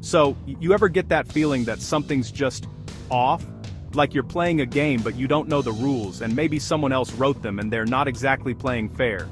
So, you ever get that feeling that something's just off? Like you're playing a game but you don't know the rules and maybe someone else wrote them and they're not exactly playing fair.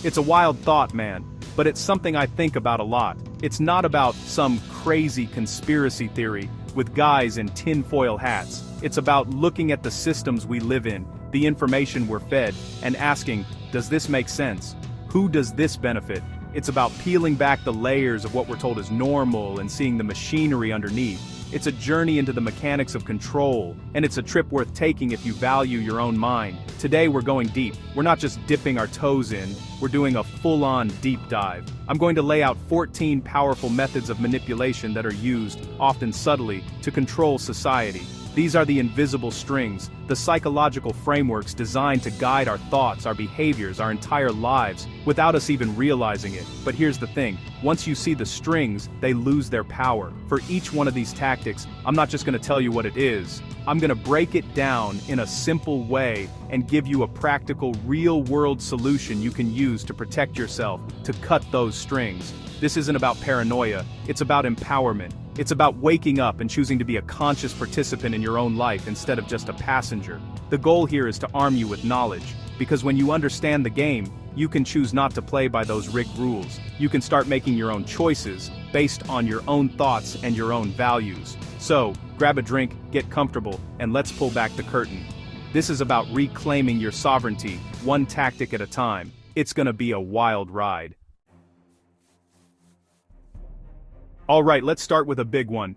It's a wild thought, man, but it's something I think about a lot. It's not about some crazy conspiracy theory with guys in tinfoil hats. It's about looking at the systems we live in, the information we're fed, and asking, does this make sense? Who does this benefit? It's about peeling back the layers of what we're told is normal and seeing the machinery underneath. It's a journey into the mechanics of control, and it's a trip worth taking if you value your own mind. Today we're going deep. We're not just dipping our toes in, we're doing a full-on deep dive. I'm going to lay out 14 powerful methods of manipulation that are used, often subtly, to control society. These are the invisible strings, the psychological frameworks designed to guide our thoughts, our behaviors, our entire lives, without us even realizing it. But here's the thing, once you see the strings, they lose their power. For each one of these tactics, I'm not just going to tell you what it is. I'm going to break it down in a simple way and give you a practical, real-world solution you can use to protect yourself, to cut those strings. This isn't about paranoia, it's about empowerment. It's about waking up and choosing to be a conscious participant in your own life instead of just a passenger. The goal here is to arm you with knowledge, because when you understand the game, you can choose not to play by those rigged rules. You can start making your own choices, based on your own thoughts and your own values. So, grab a drink, get comfortable, and let's pull back the curtain. This is about reclaiming your sovereignty, one tactic at a time. It's gonna be a wild ride. Alright, let's start with a big one.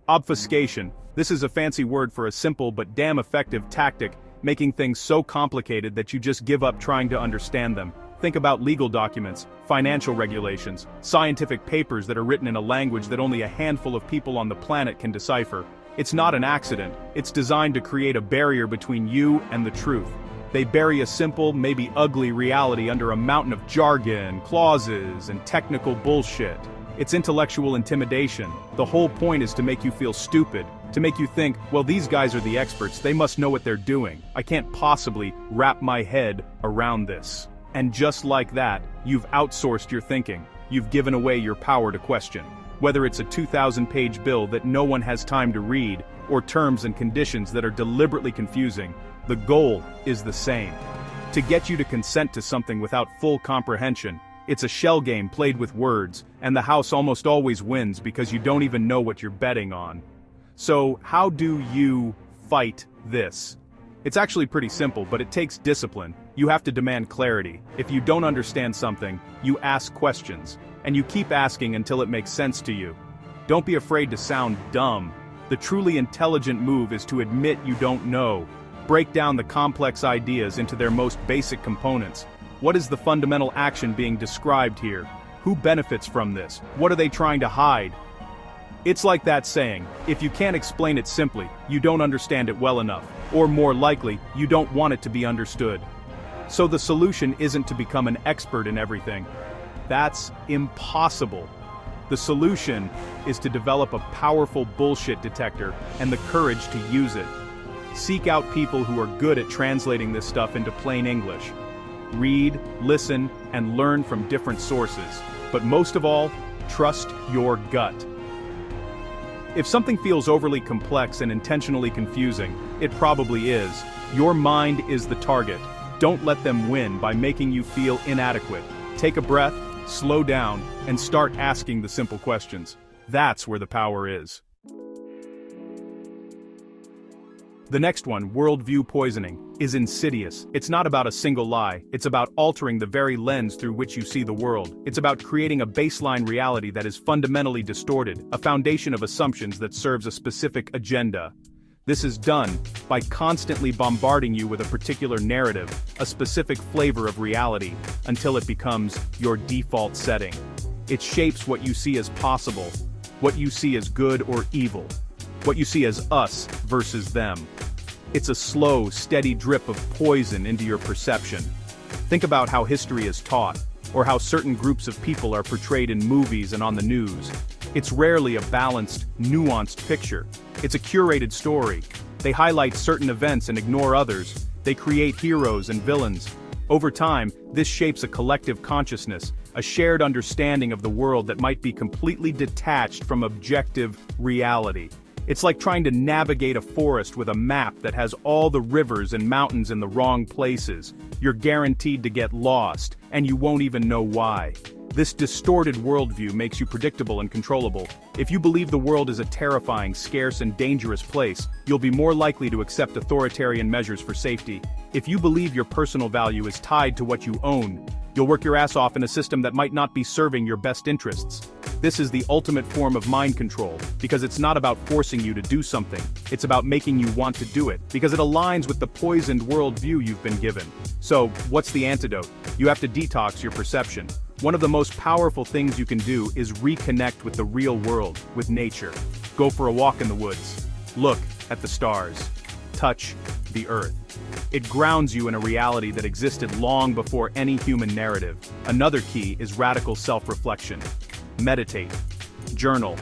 Obfuscation. This is a fancy word for a simple but damn effective tactic, making things so complicated that you just give up trying to understand them. Think about legal documents, financial regulations, scientific papers that are written in a language that only a handful of people on the planet can decipher. It's not an accident, it's designed to create a barrier between you and the truth. They bury a simple, maybe ugly reality under a mountain of jargon, clauses, and technical bullshit. It's intellectual intimidation. The whole point is to make you feel stupid, to make you think, well, these guys are the experts, they must know what they're doing. I can't possibly wrap my head around this. And just like that, you've outsourced your thinking. You've given away your power to question. Whether it's a 2,000-page bill that no one has time to read, or terms and conditions that are deliberately confusing, the goal is the same. To get you to consent to something without full comprehension. It's a shell game played with words, and the house almost always wins because you don't even know what you're betting on. So, how do you fight this? It's actually pretty simple, but it takes discipline. You have to demand clarity. If you don't understand something, you ask questions, and you keep asking until it makes sense to you. Don't be afraid to sound dumb. The truly intelligent move is to admit you don't know. Break down the complex ideas into their most basic components. What is the fundamental action being described here? Who benefits from this? What are they trying to hide? It's like that saying, if you can't explain it simply, you don't understand it well enough, or more likely, you don't want it to be understood. So the solution isn't to become an expert in everything. That's impossible. The solution is to develop a powerful bullshit detector and the courage to use it. Seek out people who are good at translating this stuff into plain English. Read, listen, and learn from different sources. But most of all, trust your gut. If something feels overly complex and intentionally confusing, it probably is. Your mind is the target. Don't let them win by making you feel inadequate. Take a breath, slow down, and start asking the simple questions. That's where the power is. The next one, worldview poisoning, is insidious. It's not about a single lie, it's about altering the very lens through which you see the world. It's about creating a baseline reality that is fundamentally distorted, a foundation of assumptions that serves a specific agenda. This is done by constantly bombarding you with a particular narrative, a specific flavor of reality, until it becomes your default setting. It shapes what you see as possible, what you see as good or evil, what you see as us versus them. It's a slow, steady drip of poison into your perception. Think about how history is taught, or how certain groups of people are portrayed in movies and on the news. It's rarely a balanced, nuanced picture. It's a curated story. They highlight certain events and ignore others. They create heroes and villains. Over time, this shapes a collective consciousness, a shared understanding of the world that might be completely detached from objective reality. It's like trying to navigate a forest with a map that has all the rivers and mountains in the wrong places. You're guaranteed to get lost, and you won't even know why. This distorted worldview makes you predictable and controllable. If you believe the world is a terrifying, scarce, and dangerous place, you'll be more likely to accept authoritarian measures for safety. If you believe your personal value is tied to what you own, you'll work your ass off in a system that might not be serving your best interests. This is the ultimate form of mind control, because it's not about forcing you to do something, it's about making you want to do it, because it aligns with the poisoned worldview you've been given. So, what's the antidote? You have to detox your perception. One of the most powerful things you can do is reconnect with the real world, with nature. Go for a walk in the woods. Look at the stars. Touch the earth. It grounds you in a reality that existed long before any human narrative. Another key is radical self-reflection. Meditate. Journal.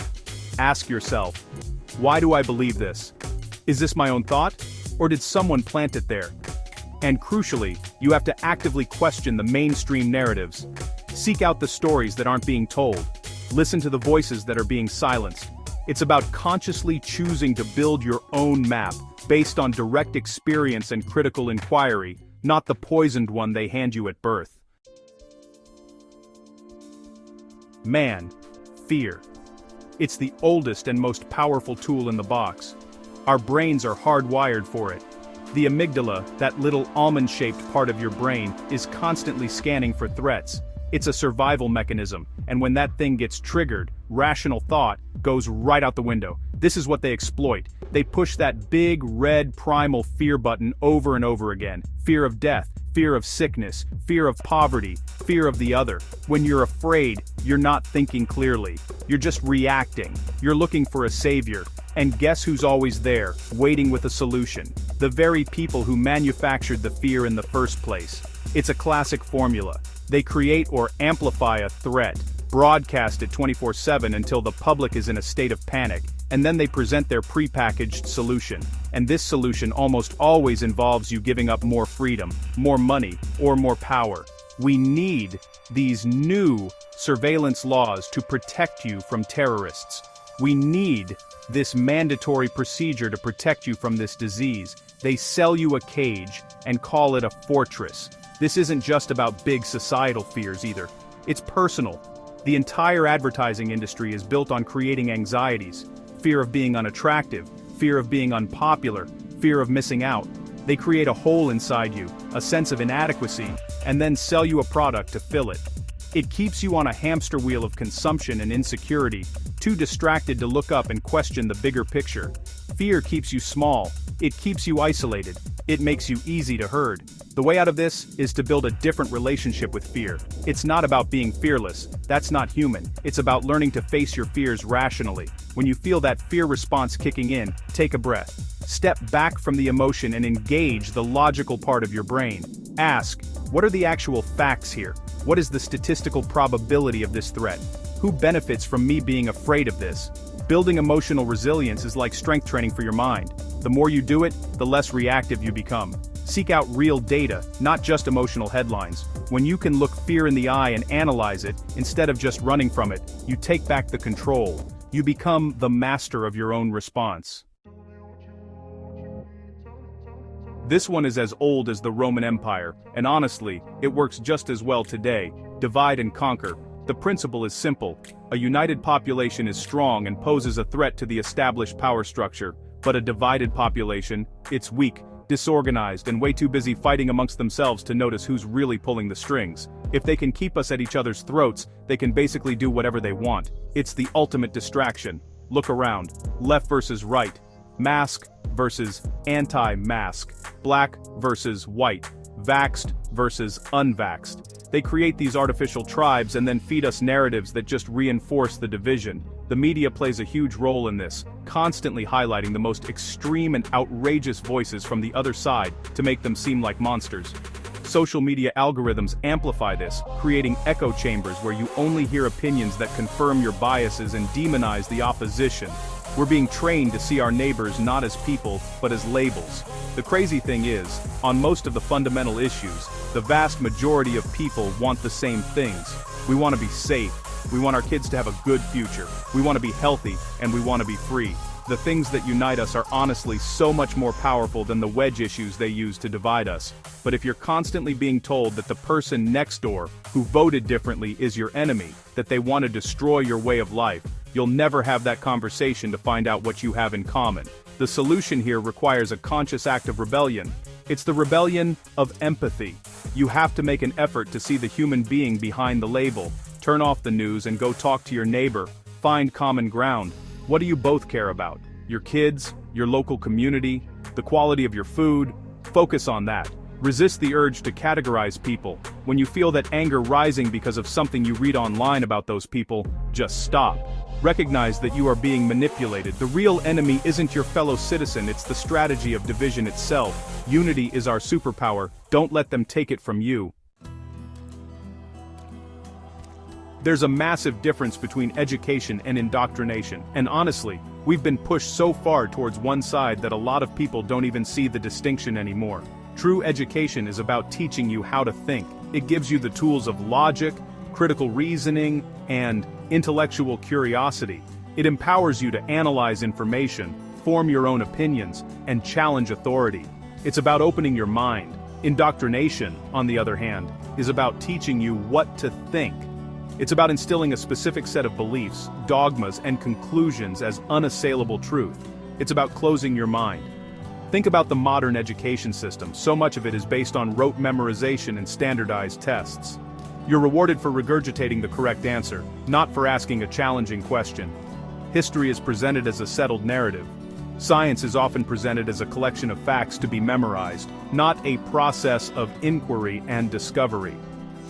Ask yourself, why do I believe this? Is this my own thought? Or did someone plant it there? And crucially, you have to actively question the mainstream narratives. Seek out the stories that aren't being told. Listen to the voices that are being silenced. It's about consciously choosing to build your own map, based on direct experience and critical inquiry, not the poisoned one they hand you at birth. Man, fear. It's the oldest and most powerful tool in the box. Our brains are hardwired for it. The amygdala, that little almond-shaped part of your brain, is constantly scanning for threats. It's a survival mechanism, and when that thing gets triggered, rational thought goes right out the window. This is what they exploit. They push that big red primal fear button over and over again. Fear of death, fear of sickness, fear of poverty, fear of the other. When you're afraid, you're not thinking clearly. You're just reacting. You're looking for a savior. And guess who's always there, waiting with a solution? The very people who manufactured the fear in the first place. It's a classic formula. They create or amplify a threat, broadcast it 24/7 until the public is in a state of panic, and then they present their prepackaged solution. And this solution almost always involves you giving up more freedom, more money, or more power. We need these new surveillance laws to protect you from terrorists. We need this mandatory procedure to protect you from this disease. They sell you a cage and call it a fortress. This isn't just about big societal fears either. It's personal. The entire advertising industry is built on creating anxieties. Fear of being unattractive, fear of being unpopular, fear of missing out. They create a hole inside you, a sense of inadequacy, and then sell you a product to fill it. It keeps you on a hamster wheel of consumption and insecurity, too distracted to look up and question the bigger picture. Fear keeps you small. It keeps you isolated. It makes you easy to herd. The way out of this is to build a different relationship with fear. It's not about being fearless. That's not human. It's about learning to face your fears rationally. When you feel that fear response kicking in, take a breath. Step back from the emotion and engage the logical part of your brain. Ask, what are the actual facts here? What is the statistical probability of this threat? Who benefits from me being afraid of this? Building emotional resilience is like strength training for your mind. The more you do it, the less reactive you become. Seek out real data, not just emotional headlines. When you can look fear in the eye and analyze it, instead of just running from it, you take back the control. You become the master of your own response. This one is as old as the Roman Empire, and honestly, it works just as well today. Divide and conquer. The principle is simple. A united population is strong and poses a threat to the established power structure, but a divided population, it's weak, disorganized, and way too busy fighting amongst themselves to notice who's really pulling the strings. If they can keep us at each other's throats, they can basically do whatever they want. It's the ultimate distraction. Look around. Left versus right. Mask versus anti-mask. Black versus white. Vaxxed versus unvaxxed. They create these artificial tribes and then feed us narratives that just reinforce the division. The media plays a huge role in this, constantly highlighting the most extreme and outrageous voices from the other side to make them seem like monsters. Social media algorithms amplify this, creating echo chambers where you only hear opinions that confirm your biases and demonize the opposition. We're being trained to see our neighbors not as people, but as labels. The crazy thing is, on most of the fundamental issues, the vast majority of people want the same things. We want to be safe. We want our kids to have a good future. We want to be healthy, and we want to be free. The things that unite us are honestly so much more powerful than the wedge issues they use to divide us. But if you're constantly being told that the person next door, who voted differently, is your enemy, that they want to destroy your way of life, you'll never have that conversation to find out what you have in common. The solution here requires a conscious act of rebellion. It's the rebellion of empathy. You have to make an effort to see the human being behind the label. Turn off the news and go talk to your neighbor. Find common ground. What do you both care about? Your kids, your local community, the quality of your food? Focus on that. Resist the urge to categorize people. When you feel that anger rising because of something you read online about those people, just stop. Recognize that you are being manipulated. The real enemy isn't your fellow citizen, it's the strategy of division itself. Unity is our superpower. Don't let them take it from you. There's a massive difference between education and indoctrination, and honestly, we've been pushed so far towards one side that a lot of people don't even see the distinction anymore. True education is about teaching you how to think. It gives you the tools of logic, critical reasoning, and intellectual curiosity. It empowers you to analyze information, form your own opinions, and challenge authority. It's about opening your mind. Indoctrination, on the other hand, is about teaching you what to think. It's about instilling a specific set of beliefs, dogmas, and conclusions as unassailable truth. It's about closing your mind. Think about the modern education system. So much of it is based on rote memorization and standardized tests. You're rewarded for regurgitating the correct answer, not for asking a challenging question. History is presented as a settled narrative. Science is often presented as a collection of facts to be memorized, not a process of inquiry and discovery.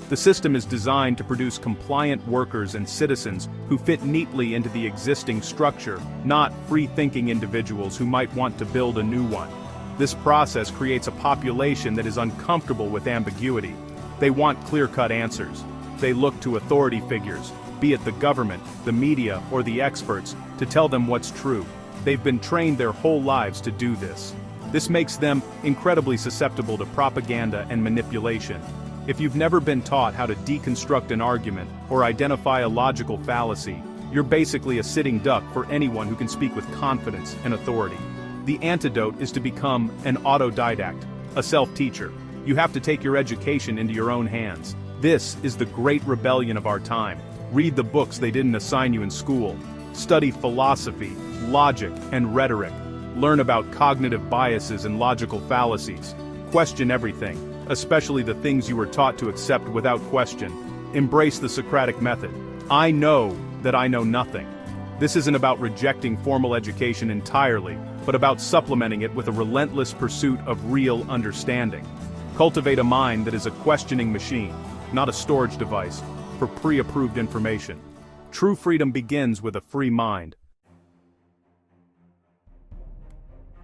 The system is designed to produce compliant workers and citizens who fit neatly into the existing structure, not free-thinking individuals who might want to build a new one. This process creates a population that is uncomfortable with ambiguity. They want clear-cut answers. They look to authority figures, be it the government, the media, or the experts, to tell them what's true. They've been trained their whole lives to do this. This makes them incredibly susceptible to propaganda and manipulation. If you've never been taught how to deconstruct an argument or identify a logical fallacy, you're basically a sitting duck for anyone who can speak with confidence and authority. The antidote is to become an autodidact, a self-teacher. You have to take your education into your own hands. This is the great rebellion of our time. Read the books they didn't assign you in school. Study philosophy, logic, and rhetoric. Learn about cognitive biases and logical fallacies. Question everything, especially the things you were taught to accept without question. Embrace the Socratic method. I know that I know nothing. This isn't about rejecting formal education entirely, but about supplementing it with a relentless pursuit of real understanding. Cultivate a mind that is a questioning machine, not a storage device, for pre-approved information. True freedom begins with a free mind.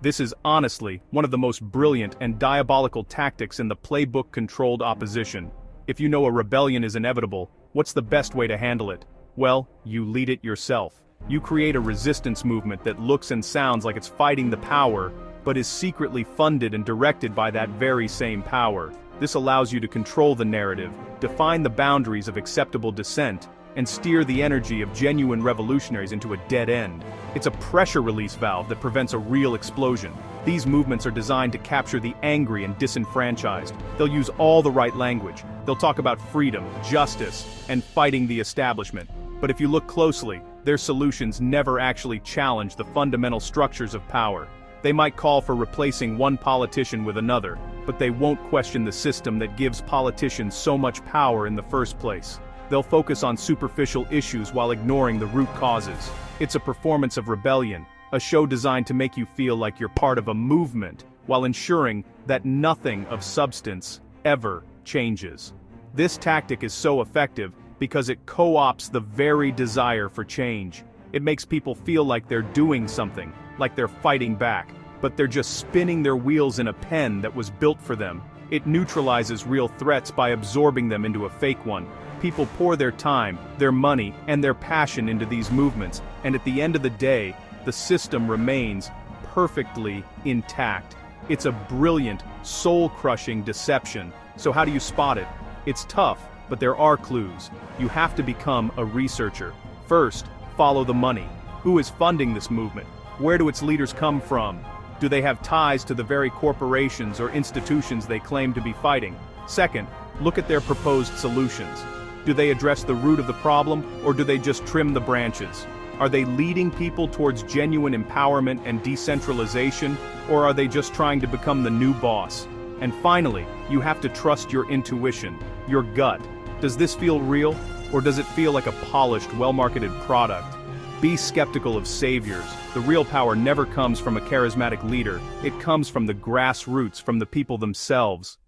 This is honestly one of the most brilliant and diabolical tactics in the playbook-controlled opposition. If you know a rebellion is inevitable, what's the best way to handle it? Well, you lead it yourself. You create a resistance movement that looks and sounds like it's fighting the power, but is secretly funded and directed by that very same power. This allows you to control the narrative, define the boundaries of acceptable dissent, and steer the energy of genuine revolutionaries into a dead end. It's a pressure release valve that prevents a real explosion. These movements are designed to capture the angry and disenfranchised. They'll use all the right language. They'll talk about freedom, justice, and fighting the establishment. But if you look closely, their solutions never actually challenge the fundamental structures of power. They might call for replacing one politician with another, but they won't question the system that gives politicians so much power in the first place. They'll focus on superficial issues while ignoring the root causes. It's a performance of rebellion, a show designed to make you feel like you're part of a movement, while ensuring that nothing of substance ever changes. This tactic is so effective because it co-opts the very desire for change. It makes people feel like they're doing something, like they're fighting back, but they're just spinning their wheels in a pen that was built for them. It neutralizes real threats by absorbing them into a fake one. People pour their time, their money, and their passion into these movements, and at the end of the day, the system remains perfectly intact. It's a brilliant, soul-crushing deception. So how do you spot it? It's tough, but there are clues. You have to become a researcher. First, follow the money. Who is funding this movement? Where do its leaders come from? Do they have ties to the very corporations or institutions they claim to be fighting? Second, look at their proposed solutions. Do they address the root of the problem, or do they just trim the branches? Are they leading people towards genuine empowerment and decentralization, or are they just trying to become the new boss? And finally, you have to trust your intuition, your gut. Does this feel real, or does it feel like a polished, well-marketed product? Be skeptical of saviors. The real power never comes from a charismatic leader. It comes from the grassroots, from the people themselves.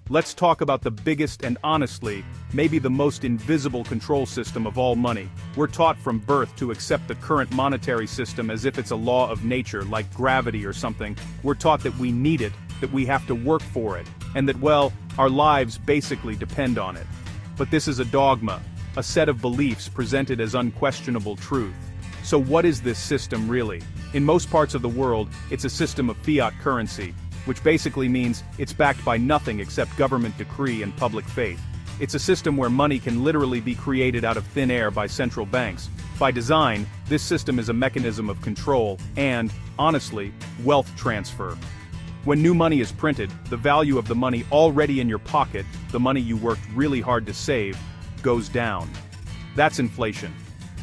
Let's talk about the biggest and honestly, maybe the most invisible control system of all money. We're taught from birth to accept the current monetary system as if it's a law of nature, like gravity or something. We're taught that we need it, that we have to work for it, and that, well, our lives basically depend on it. But this is a dogma, a set of beliefs presented as unquestionable truth. So what is this system really? In most parts of the world, it's a system of fiat currency, which basically means it's backed by nothing except government decree and public faith. It's a system where money can literally be created out of thin air by central banks. By design, this system is a mechanism of control and, honestly, wealth transfer. When new money is printed, the value of the money already in your pocket, the money you worked really hard to save, goes down. That's inflation.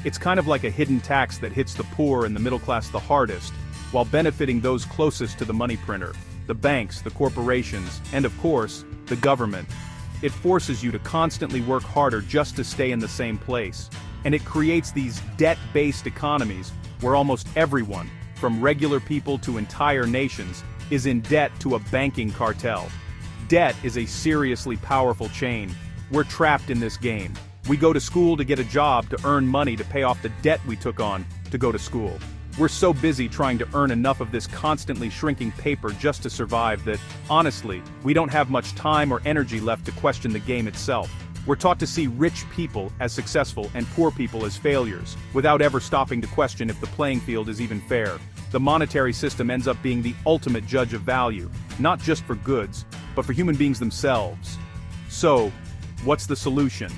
It's kind of like a hidden tax that hits the poor and the middle class the hardest, while benefiting those closest to the money printer. The banks, the corporations, and of course, the government. It forces you to constantly work harder just to stay in the same place. And it creates these debt-based economies where almost everyone, from regular people to entire nations, is in debt to a banking cartel. Debt is a seriously powerful chain. We're trapped in this game. We go to school to get a job to earn money to pay off the debt we took on to go to school. We're so busy trying to earn enough of this constantly shrinking paper just to survive that, honestly, we don't have much time or energy left to question the game itself. We're taught to see rich people as successful and poor people as failures, without ever stopping to question if the playing field is even fair. The monetary system ends up being the ultimate judge of value, not just for goods, but for human beings themselves. So, what's the solution?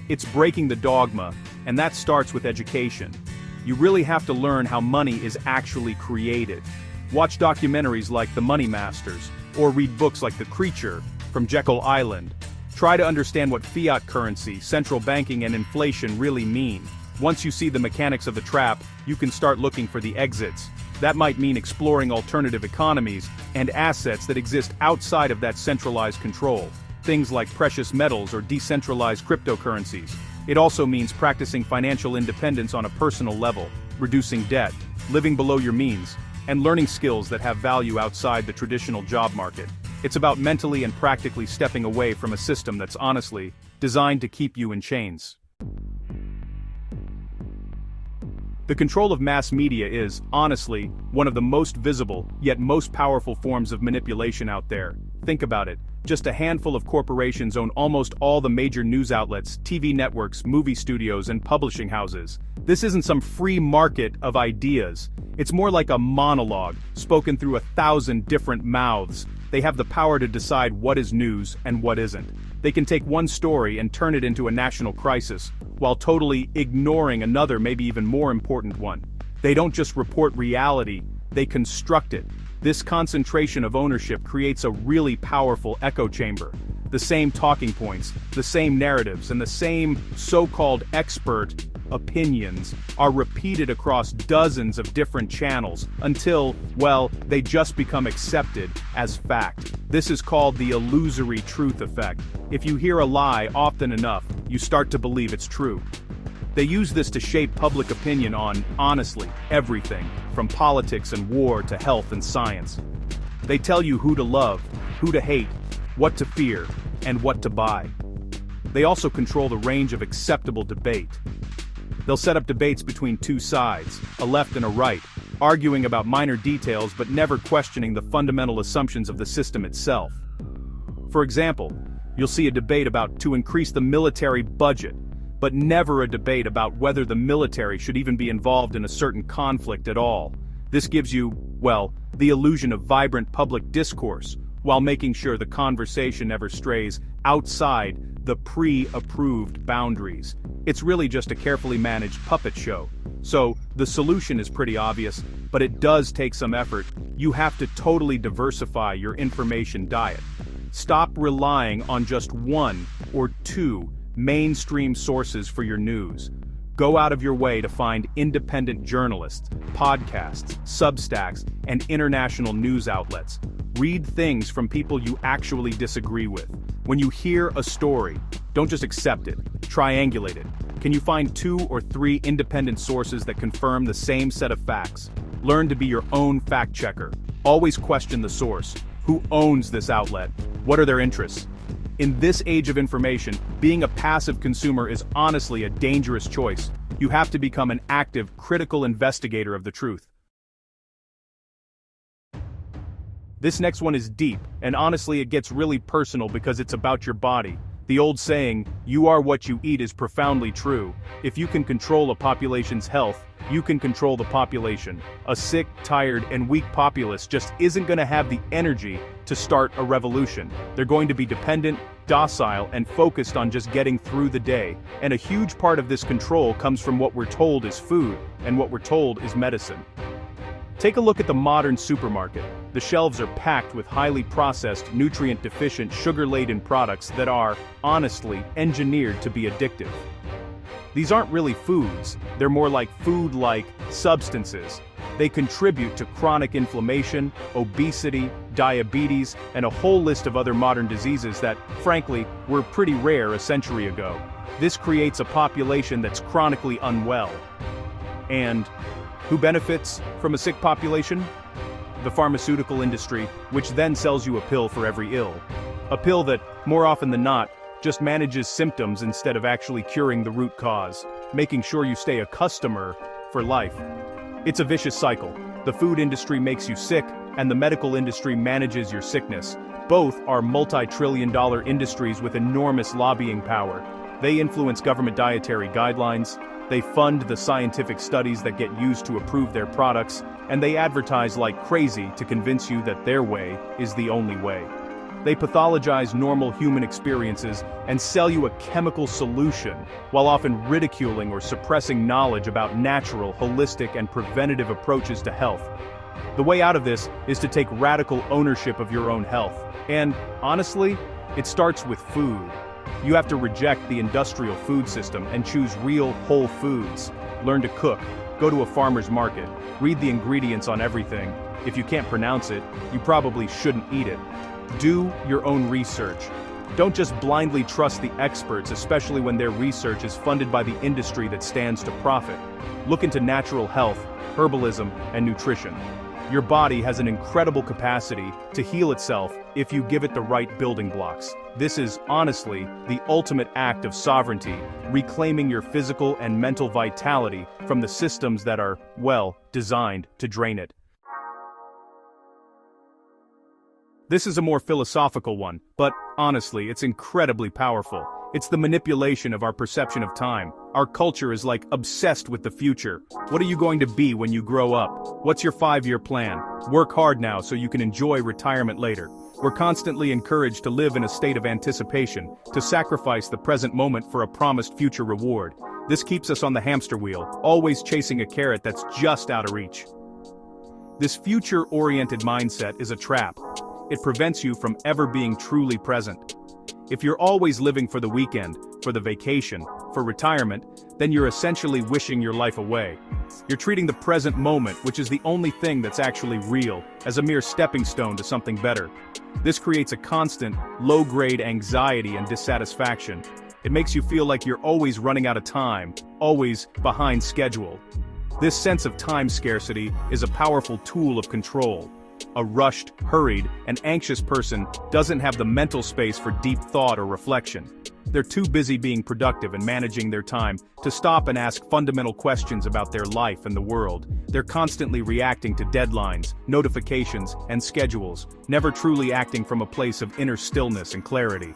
It's breaking the dogma, and that starts with education. You really have to learn how money is actually created. Watch documentaries like The Money Masters, or read books like The Creature from Jekyll Island. Try to understand what fiat currency, central banking, and inflation really mean. Once you see the mechanics of the trap, you can start looking for the exits. That might mean exploring alternative economies and assets that exist outside of that centralized control. Things like precious metals or decentralized cryptocurrencies. It also means practicing financial independence on a personal level, reducing debt, living below your means, and learning skills that have value outside the traditional job market. It's about mentally and practically stepping away from a system that's honestly designed to keep you in chains. The control of mass media is, honestly, one of the most visible, yet most powerful forms of manipulation out there. Think about it. Just a handful of corporations own almost all the major news outlets, TV networks, movie studios, and publishing houses. This isn't some free market of ideas. It's more like a monologue, spoken through 1,000 different mouths. They have the power to decide what is news and what isn't. They can take one story and turn it into a national crisis, while totally ignoring another, maybe even more important one. They don't just report reality, they construct it. This concentration of ownership creates a really powerful echo chamber. The same talking points, the same narratives, and the same so-called expert opinions are repeated across dozens of different channels until, well, they just become accepted as fact. This is called the illusory truth effect. If you hear a lie often enough, you start to believe it's true. They use this to shape public opinion on, honestly, everything, from politics and war to health and science. They tell you who to love, who to hate, what to fear, and what to buy. They also control the range of acceptable debate. They'll set up debates between two sides, a left and a right, arguing about minor details but never questioning the fundamental assumptions of the system itself. For example, you'll see a debate about to increase the military budget, but never a debate about whether the military should even be involved in a certain conflict at all. This gives you, well, the illusion of vibrant public discourse, while making sure the conversation never strays outside the pre-approved boundaries. It's really just a carefully managed puppet show. So, the solution is pretty obvious, but it does take some effort. You have to totally diversify your information diet. Stop relying on just one or two mainstream sources for your news. Go out of your way to find independent journalists, podcasts, Substacks, and international news outlets. Read things from people you actually disagree with. When you hear a story, don't just accept it, triangulate it. Can you find 2 or 3 independent sources that confirm the same set of facts? Learn to be your own fact checker. Always question the source. Who owns this outlet? What are their interests? In this age of information, being a passive consumer is honestly a dangerous choice. You have to become an active, critical investigator of the truth. This next one is deep, and honestly it gets really personal because it's about your body. The old saying, "You are what you eat," is profoundly true. If you can control a population's health, you can control the population. A sick, tired, and weak populace just isn't going to have the energy to start a revolution. They're going to be dependent, docile, and focused on just getting through the day. And a huge part of this control comes from what we're told is food, and what we're told is medicine. Take a look at the modern supermarket. The shelves are packed with highly processed, nutrient-deficient, sugar-laden products that are, honestly, engineered to be addictive. These aren't really foods, they're more like food-like substances. They contribute to chronic inflammation, obesity, diabetes, and a whole list of other modern diseases that, frankly, were pretty rare a century ago. This creates a population that's chronically unwell. And who benefits from a sick population? The pharmaceutical industry, which then sells you a pill for every ill. A pill that, more often than not, just manages symptoms instead of actually curing the root cause, making sure you stay a customer for life. It's a vicious cycle. The food industry makes you sick, and the medical industry manages your sickness. Both are multi-trillion-dollar industries with enormous lobbying power. They influence government dietary guidelines, they fund the scientific studies that get used to approve their products, and they advertise like crazy to convince you that their way is the only way. They pathologize normal human experiences and sell you a chemical solution, while often ridiculing or suppressing knowledge about natural, holistic, and preventative approaches to health. The way out of this is to take radical ownership of your own health. And, honestly, it starts with food. You have to reject the industrial food system and choose real, whole foods. Learn to cook, go to a farmer's market, read the ingredients on everything. If you can't pronounce it, you probably shouldn't eat it. Do your own research. Don't just blindly trust the experts, especially when their research is funded by the industry that stands to profit. Look into natural health, herbalism, and nutrition. Your body has an incredible capacity to heal itself if you give it the right building blocks. This is, honestly, the ultimate act of sovereignty, reclaiming your physical and mental vitality from the systems that are, well, designed to drain it. This is a more philosophical one, but, honestly, it's incredibly powerful. It's the manipulation of our perception of time. Our culture is like obsessed with the future. What are you going to be when you grow up? What's your 5-year plan? Work hard now so you can enjoy retirement later. We're constantly encouraged to live in a state of anticipation, to sacrifice the present moment for a promised future reward. This keeps us on the hamster wheel, always chasing a carrot that's just out of reach. This future-oriented mindset is a trap. It prevents you from ever being truly present. If you're always living for the weekend, for the vacation, for retirement, then you're essentially wishing your life away. You're treating the present moment, which is the only thing that's actually real, as a mere stepping stone to something better. This creates a constant, low-grade anxiety and dissatisfaction. It makes you feel like you're always running out of time, always behind schedule. This sense of time scarcity is a powerful tool of control. A rushed, hurried, and anxious person doesn't have the mental space for deep thought or reflection. They're too busy being productive and managing their time to stop and ask fundamental questions about their life and the world. They're constantly reacting to deadlines, notifications, and schedules, never truly acting from a place of inner stillness and clarity.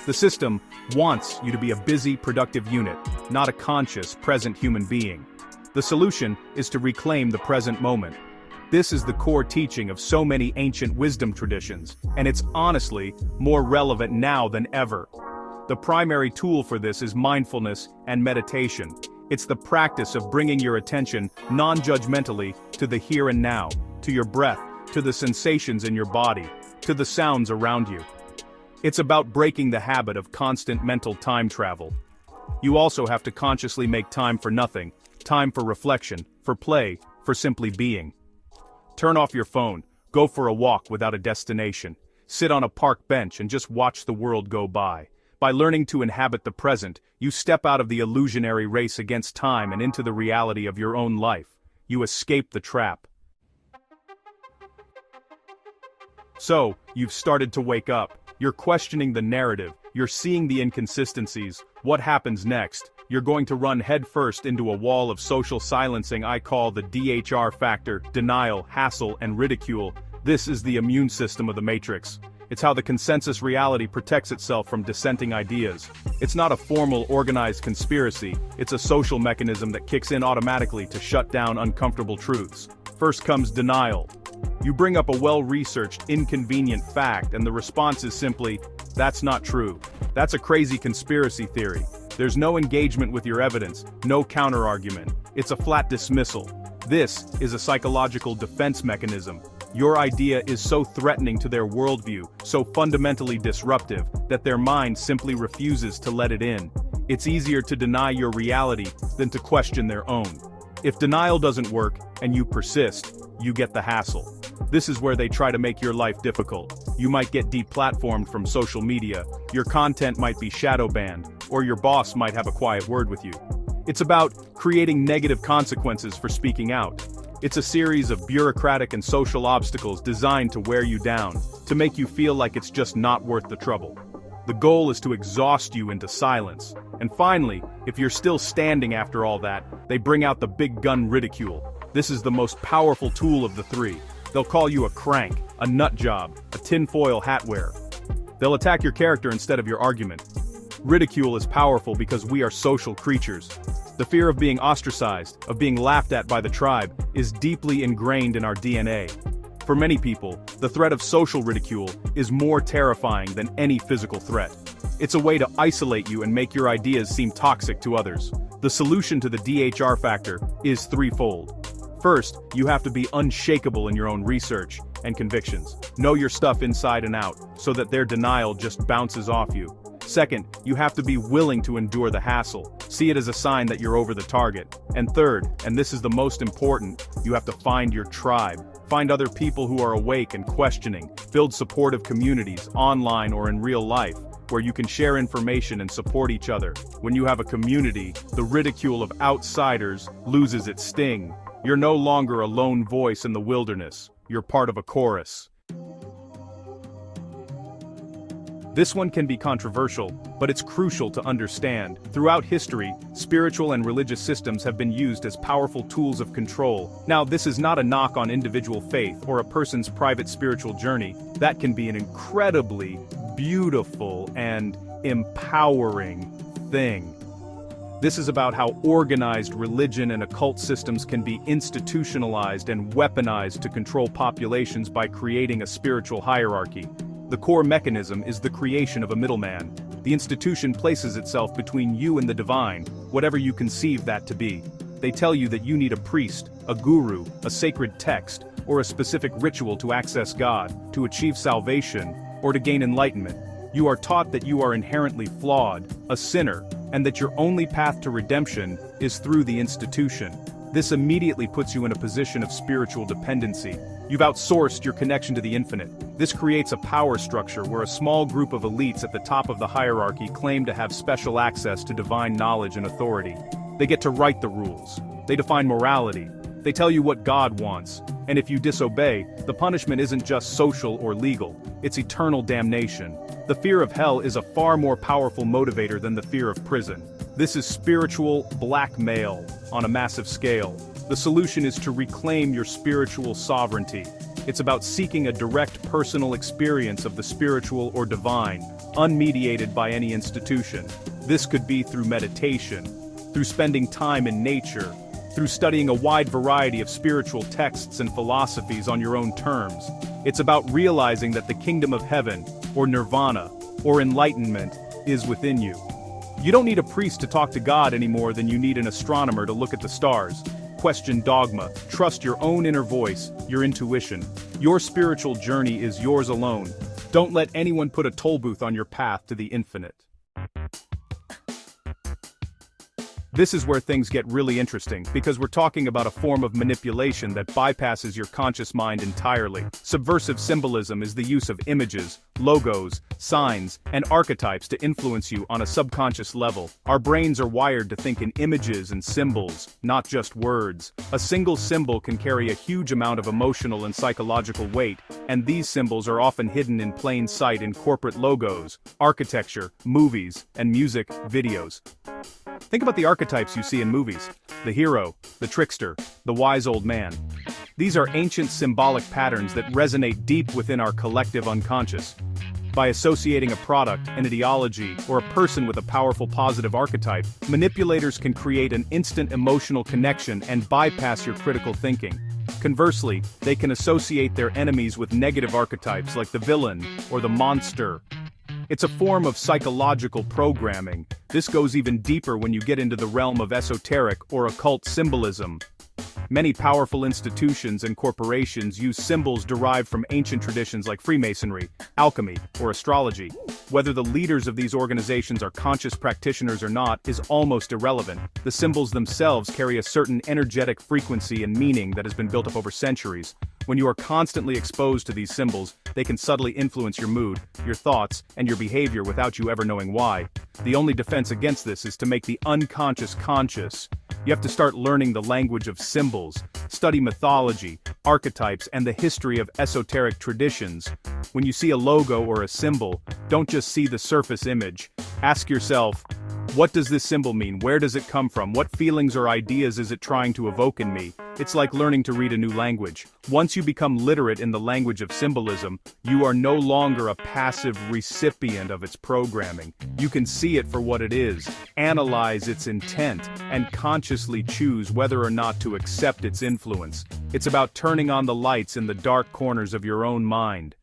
The system wants you to be a busy, productive unit, not a conscious, present human being. The solution is to reclaim the present moment. This is the core teaching of so many ancient wisdom traditions, and it's honestly more relevant now than ever. The primary tool for this is mindfulness and meditation. It's the practice of bringing your attention non-judgmentally to the here and now, to your breath, to the sensations in your body, to the sounds around you. It's about breaking the habit of constant mental time travel. You also have to consciously make time for nothing, time for reflection, for play, for simply being. Turn off your phone, go for a walk without a destination, sit on a park bench and just watch the world go by. By learning to inhabit the present, you step out of the illusionary race against time and into the reality of your own life. You escape the trap. So, you've started to wake up. You're questioning the narrative, you're seeing the inconsistencies. What happens next? You're going to run headfirst into a wall of social silencing I call the DHR factor: denial, hassle, and ridicule. This is the immune system of the Matrix. It's how the consensus reality protects itself from dissenting ideas. It's not a formal, organized conspiracy, it's a social mechanism that kicks in automatically to shut down uncomfortable truths. First comes denial. You bring up a well-researched, inconvenient fact, and the response is simply, "That's not true. That's a crazy conspiracy theory." There's no engagement with your evidence, no counter-argument. It's a flat dismissal. This is a psychological defense mechanism. Your idea is so threatening to their worldview, so fundamentally disruptive, that their mind simply refuses to let it in. It's easier to deny your reality than to question their own. If denial doesn't work, and you persist, you get the hassle. This is where they try to make your life difficult. You might get deplatformed from social media, your content might be shadow banned, or your boss might have a quiet word with you. It's about creating negative consequences for speaking out. It's a series of bureaucratic and social obstacles designed to wear you down, to make you feel like it's just not worth the trouble. The goal is to exhaust you into silence. And finally, if you're still standing after all that, they bring out the big gun ridicule. This is the most powerful tool of the three. They'll call you a crank, a nut job, a tinfoil hat wearer. They'll attack your character instead of your argument. Ridicule is powerful because we are social creatures. The fear of being ostracized, of being laughed at by the tribe, is deeply ingrained in our DNA. For many people, the threat of social ridicule is more terrifying than any physical threat. It's a way to isolate you and make your ideas seem toxic to others. The solution to the DHR factor is threefold. First, you have to be unshakable in your own research and convictions. Know your stuff inside and out, so that their denial just bounces off you. Second, you have to be willing to endure the hassle. See it as a sign that you're over the target. And third, and this is the most important, you have to find your tribe. Find other people who are awake and questioning. Build supportive communities, online or in real life, where you can share information and support each other. When you have a community, the ridicule of outsiders loses its sting. You're no longer a lone voice in the wilderness. You're part of a chorus. This one can be controversial, but it's crucial to understand. Throughout history, spiritual and religious systems have been used as powerful tools of control. Now, this is not a knock on individual faith or a person's private spiritual journey. That can be an incredibly beautiful and empowering thing. This is about how organized religion and occult systems can be institutionalized and weaponized to control populations by creating a spiritual hierarchy. The core mechanism is the creation of a middleman. The institution places itself between you and the divine, whatever you conceive that to be. They tell you that you need a priest, a guru, a sacred text, or a specific ritual to access God, to achieve salvation, or to gain enlightenment. You are taught that you are inherently flawed, a sinner, and that your only path to redemption is through the institution. This immediately puts you in a position of spiritual dependency. You've outsourced your connection to the infinite. This creates a power structure where a small group of elites at the top of the hierarchy claim to have special access to divine knowledge and authority. They get to write the rules. They define morality. They tell you what God wants. And if you disobey, the punishment isn't just social or legal. It's eternal damnation. The fear of hell is a far more powerful motivator than the fear of prison. This is spiritual blackmail on a massive scale. The solution is to reclaim your spiritual sovereignty. It's about seeking a direct personal experience of the spiritual or divine, unmediated by any institution. This could be through meditation, through spending time in nature, through studying a wide variety of spiritual texts and philosophies on your own terms. It's about realizing that the kingdom of heaven, or nirvana, or enlightenment, is within you. You don't need a priest to talk to God any more than you need an astronomer to look at the stars. Question dogma, trust your own inner voice, your intuition. Your spiritual journey is yours alone. Don't let anyone put a toll booth on your path to the infinite. This is where things get really interesting, because we're talking about a form of manipulation that bypasses your conscious mind entirely. Subversive symbolism is the use of images, logos, signs, and archetypes to influence you on a subconscious level. Our brains are wired to think in images and symbols, not just words. A single symbol can carry a huge amount of emotional and psychological weight, and these symbols are often hidden in plain sight in corporate logos, architecture, movies, and music videos. Think about the archetypes you see in movies: the hero, the trickster, the wise old man. These are ancient symbolic patterns that resonate deep within our collective unconscious. By associating a product, an ideology, or a person with a powerful positive archetype, manipulators can create an instant emotional connection and bypass your critical thinking. Conversely, they can associate their enemies with negative archetypes like the villain or the monster. It's a form of psychological programming. This goes even deeper when you get into the realm of esoteric or occult symbolism. Many powerful institutions and corporations use symbols derived from ancient traditions like Freemasonry, alchemy, or astrology. Whether the leaders of these organizations are conscious practitioners or not is almost irrelevant. The symbols themselves carry a certain energetic frequency and meaning that has been built up over centuries. When you are constantly exposed to these symbols, they can subtly influence your mood, your thoughts, and your behavior without you ever knowing why. The only defense against this is to make the unconscious conscious. You have to start learning the language of symbols, study mythology, archetypes, and the history of esoteric traditions. When you see a logo or a symbol, don't just see the surface image. Ask yourself, what does this symbol mean? Where does it come from? What feelings or ideas is it trying to evoke in me? It's like learning to read a new language. Once you become literate in the language of symbolism, you are no longer a passive recipient of its programming. You can see it for what it is, analyze its intent, and consciously choose whether or not to accept its influence. It's about turning on the lights in the dark corners of your own mind.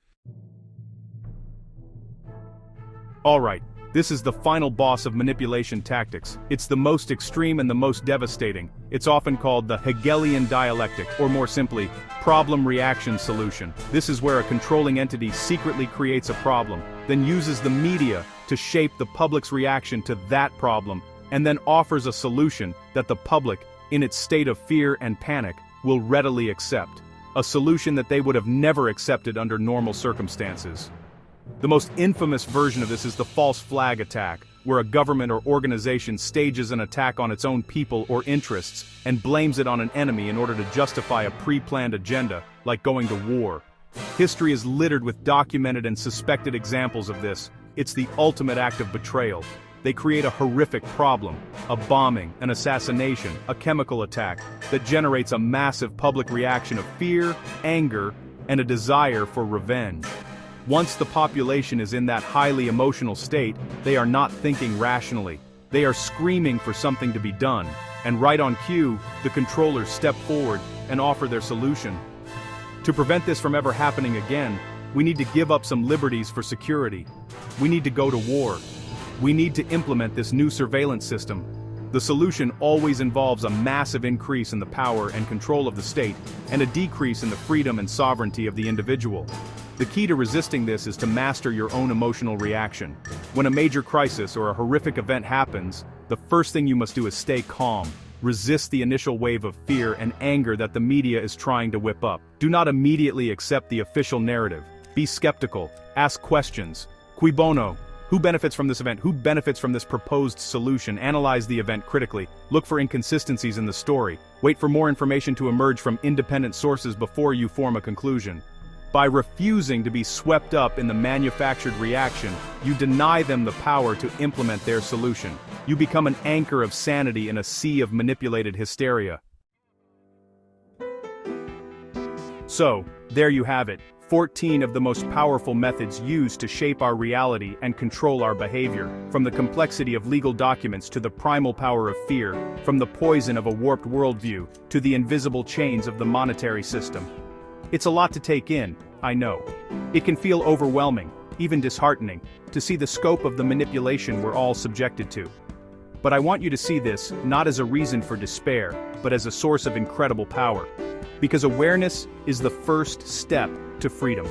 Alright. This is the final boss of manipulation tactics. It's the most extreme and the most devastating. It's often called the Hegelian dialectic, or more simply, problem-reaction solution. This is where a controlling entity secretly creates a problem, then uses the media to shape the public's reaction to that problem, and then offers a solution that the public, in its state of fear and panic, will readily accept. A solution that they would have never accepted under normal circumstances. The most infamous version of this is the false flag attack, where a government or organization stages an attack on its own people or interests and blames it on an enemy in order to justify a pre-planned agenda, like going to war. History is littered with documented and suspected examples of this. It's the ultimate act of betrayal. They create a horrific problem, a bombing, an assassination, a chemical attack, that generates a massive public reaction of fear, anger, and a desire for revenge. Once the population is in that highly emotional state, they are not thinking rationally. They are screaming for something to be done, and right on cue, the controllers step forward and offer their solution. To prevent this from ever happening again, we need to give up some liberties for security. We need to go to war. We need to implement this new surveillance system. The solution always involves a massive increase in the power and control of the state, and a decrease in the freedom and sovereignty of the individual. The key to resisting this is to master your own emotional reaction. When a major crisis or a horrific event happens, the first thing you must do is stay calm. Resist the initial wave of fear and anger that the media is trying to whip up. Do not immediately accept the official narrative. Be skeptical. Ask questions. Cui bono? Who benefits from this event? Who benefits from this proposed solution? Analyze the event critically. Look for inconsistencies in the story. Wait for more information to emerge from independent sources before you form a conclusion. By refusing to be swept up in the manufactured reaction, you deny them the power to implement their solution. You become an anchor of sanity in a sea of manipulated hysteria. So, There you have it, 14 of the most powerful methods used to shape our reality and control our behavior, from the complexity of legal documents to the primal power of fear, from the poison of a warped worldview to the invisible chains of the monetary system. It's a lot to take in, I know. It can feel overwhelming, even disheartening, to see the scope of the manipulation we're all subjected to. But I want you to see this not as a reason for despair, but as a source of incredible power. Because awareness is the first step to freedom.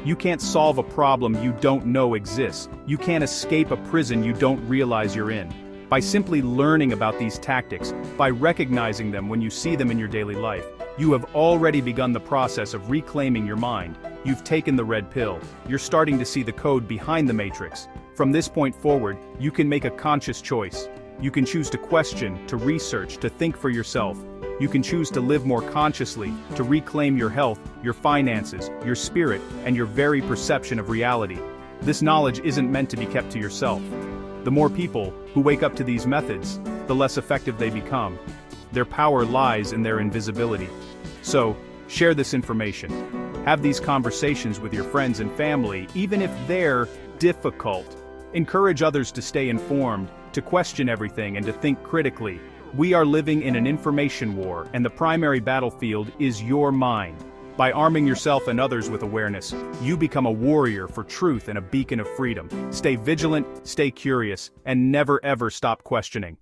You can't solve a problem you don't know exists. You can't escape a prison you don't realize you're in. By simply learning about these tactics, by recognizing them when you see them in your daily life, you have already begun the process of reclaiming your mind. You've taken the red pill. You're starting to see the code behind the matrix. From this point forward, you can make a conscious choice. You can choose to question, to research, to think for yourself. You can choose to live more consciously, to reclaim your health, your finances, your spirit, and your very perception of reality. This knowledge isn't meant to be kept to yourself. The more people who wake up to these methods, the less effective they become. Their power lies in their invisibility. So, share this information. Have these conversations with your friends and family, even if they're difficult. Encourage others to stay informed, to question everything, and to think critically. We are living in an information war, and the primary battlefield is your mind. By arming yourself and others with awareness, you become a warrior for truth and a beacon of freedom. Stay vigilant, stay curious, and never ever stop questioning.